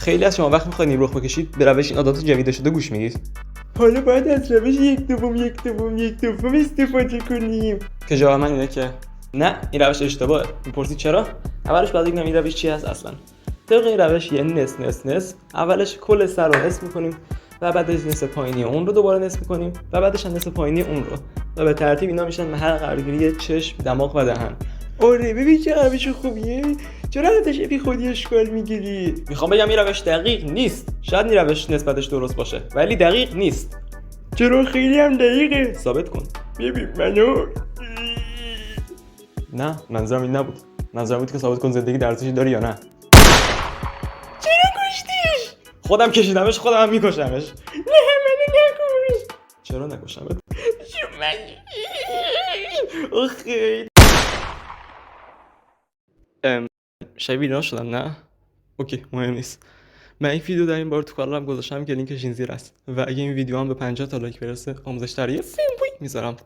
خیلی از شما وقت می‌خواید این رخ بکشید به روش این عادات جدید شده گوش میدید. حالا باید از روش یک دوم استفاده کنیم. که جواب من اینه که نه، این روش اشتباهه. میپرسید چرا؟ اولش باید بگم این روش چی هست اصلا. طبق این روش یعنی نصف اولش کل سر رو نصف می‌کنیم و بعدش نصف پایینی اون رو دوباره نصف می‌کنیم و بعدش نصف پایینی اون رو و به ترتیب اینا میشن محل قرارگیری چشم، دماغ و دهن. آره ببین چه روش خوبیه. چرا ازش بی خودی اشکال میگیری؟ میخوام بگم این روش دقیق نیست. شاید این روش نسبتش درست باشه ولی دقیق نیست. چرا خیلی هم دقیقه؟ ثابت کن. ببین منو. نه منظورم این نبود. منظورم بود که ثابت کن زندگی در ارزشی داری یا نه. چرا کشتیش؟ خودم کشیدمش، خودم هم میکشمش. نه منو نکش. چرا نکشمت؟ من خیلی شبیه اینا شدم نه؟ اوکی مهم نیست. من این ویدیو در این بار تو کانالم گذاشتم که لینکش این زیر است و اگه این ویدیو هم به 50 تا لایک برسه آموزش در یه فیلم میذارم.